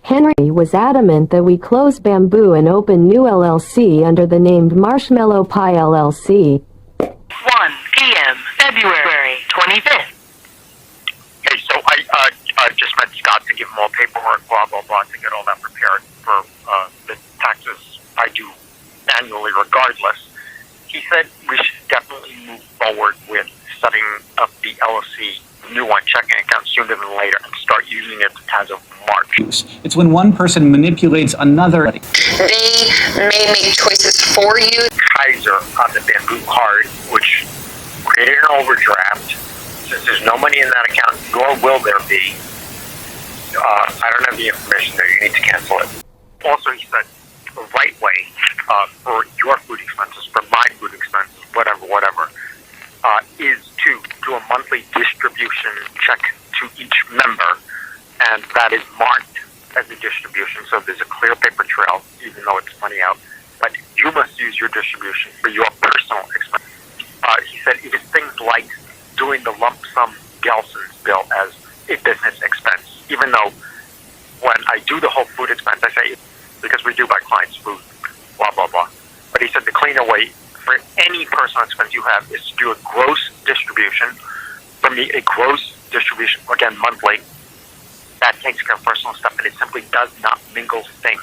Henry was adamant that we close Bamboo and open new LLC under the name Marshmallow Pie LLC. 1 p.m. February 25th. Okay, so I just met Scott to give him all paperwork, blah, blah, blah, to get all that prepared for the taxes I do annually regardless. He said we should definitely move forward with setting up the LLC new one checking account sooner than later and start using it as of March. It's when one person manipulates another. They may make choices for you. Kaiser on the Bamboo card, which created an overdraft. Since there's no money in that account, nor will there be, I don't have the information there. You need to cancel it. Also, he said the right way for your food expenses, for my food expenses, whatever, is to do a monthly distribution check to each member, and that is marked as a distribution, so there's a clear paper trail, even though it's money out. But you must use your distribution for your personal expense. He said it is things like doing the lump sum Gelson's bill as a business expense, even though when I do the whole food expense, I say, because we do buy clients' food, blah, blah, blah. But he said the cleaner way for any personal expense you have is to do a gross distribution. For me, a gross distribution, again, monthly, that takes care of personal stuff, and it simply does not mingle things.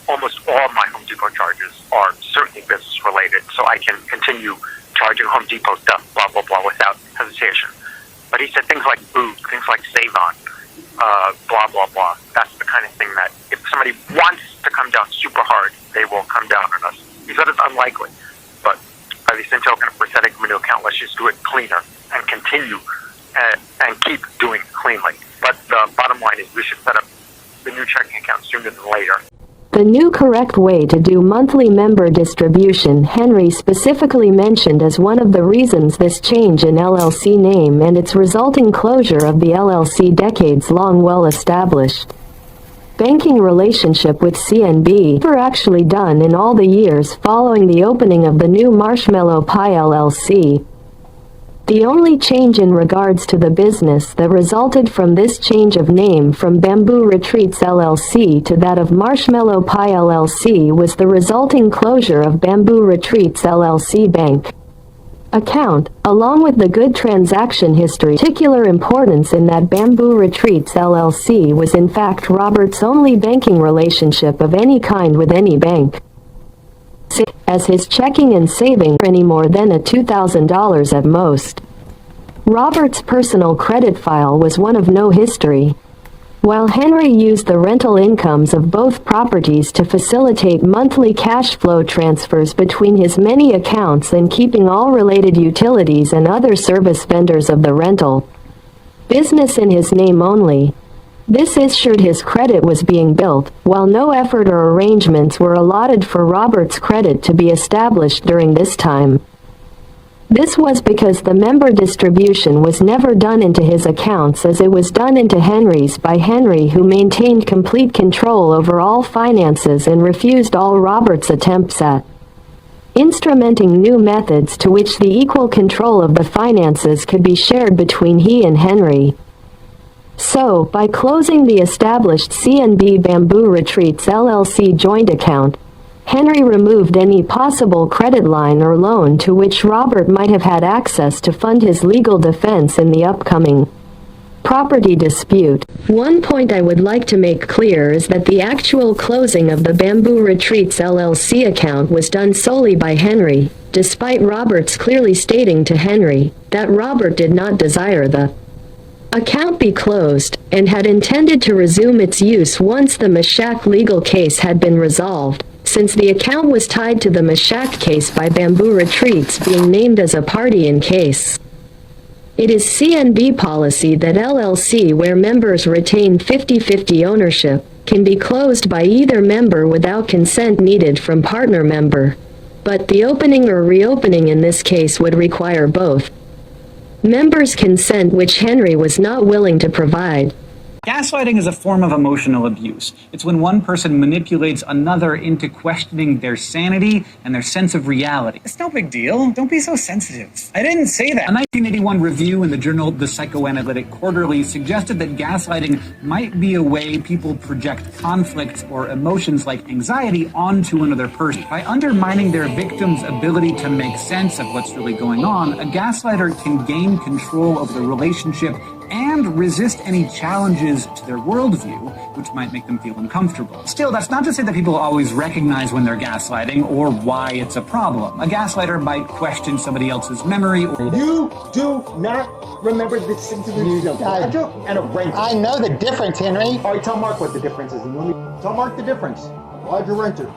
Almost all my Home Depot charges are certainly business related, so I can continue charging Home Depot stuff, blah, blah, blah, without hesitation. But he said things like food, things like Save-On, blah, blah, blah. That's the kind of thing that if somebody wants to come down super hard, they will come down on us. He said it's unlikely, but by the same token, if we're setting up a new account, let's just do it cleaner and continue and keep doing it cleanly. But the bottom line is we should set up the new checking account sooner than later. The new correct way to do monthly member distribution, Henry specifically mentioned as one of the reasons this change in LLC name and its resulting closure of the LLC decades-long well-established banking relationship with CNB were actually done in all the years following the opening of the new Marshmallow Pie LLC. The only change in regards to the business that resulted from this change of name from Bamboo Retreats LLC to that of Marshmallow Pie LLC was the resulting closure of Bamboo Retreats LLC bank account, along with the good transaction history. Particular importance in that Bamboo Retreats LLC was in fact Robert's only banking relationship of any kind with any bank, as his checking and saving any more than $2,000 at most. Robert's personal credit file was one of no history. While Henry used the rental incomes of both properties to facilitate monthly cash flow transfers between his many accounts and keeping all related utilities and other service vendors of the rental business in his name only, this assured his credit was being built, while no effort or arrangements were allotted for Robert's credit to be established during this time. This was because the member distribution was never done into his accounts as it was done into Henry's by Henry, who maintained complete control over all finances and refused all Robert's attempts at instrumenting new methods to which the equal control of the finances could be shared between he and Henry. So, by closing the established CNB Bamboo Retreats LLC joint account, Henry removed any possible credit line or loan to which Robert might have had access to fund his legal defense in the upcoming property dispute. One point I would like to make clear is that the actual closing of the Bamboo Retreats LLC account was done solely by Henry, despite Robert's clearly stating to Henry that Robert did not desire the account be closed, and had intended to resume its use once the Meshach legal case had been resolved, since the account was tied to the Meshach case by Bamboo Retreats being named as a party in case. It is CNB policy that LLC where members retain 50-50 ownership can be closed by either member without consent needed from partner member, but the opening or reopening in this case would require both members' consent, which Henry was not willing to provide. Gaslighting is a form of emotional abuse. It's when one person manipulates another into questioning their sanity and their sense of reality. It's no big deal. Don't be so sensitive. I didn't say that. A 1981 review in the journal The Psychoanalytic Quarterly suggested that gaslighting might be a way people project conflicts or emotions like anxiety onto another person. By undermining their victim's ability to make sense of what's really going on, a gaslighter can gain control of the relationship and resist any challenges to their worldview, which might make them feel uncomfortable. Still, that's not to say that people always recognize when they're gaslighting or why it's a problem. A gaslighter might question somebody else's memory or... You do not remember this incident. A joke and a rent. I know the difference, Henry. All right, tell Mark what the difference is. And let me tell Mark the difference. Why'd you rent it?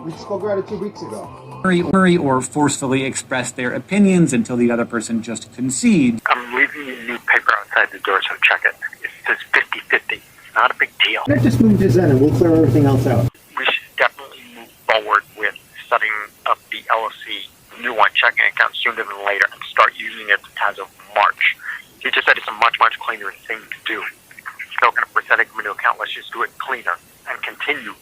We spoke about it 2 weeks ago. Worry or forcefully express their opinions until the other person just concedes. I'm leaving you a new paper outside the door, so check it. It says 50-50. It's not a big deal. Let's just move this in and we'll clear everything else out. We should definitely move forward with setting up the LLC new one checking account sooner than later and start using it as of March. He just said it's a much, much cleaner thing to do. Still going to setting up a new account. Let's just do it cleaner and continue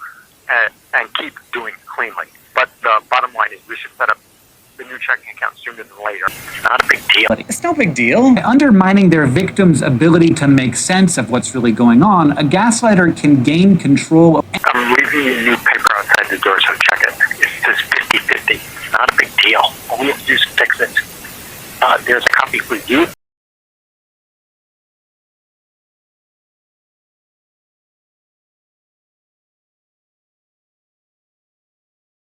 and keep doing it cleanly. But the bottom line is we should set up the new checking account sooner than later. It's not a big deal. It's no big deal. By undermining their victim's ability to make sense of what's really going on, a gaslighter can gain control of... I'm leaving you a new paper outside the door, so check it. It says 50-50. It's not a big deal. All we have to do is fix it. There's a copy for you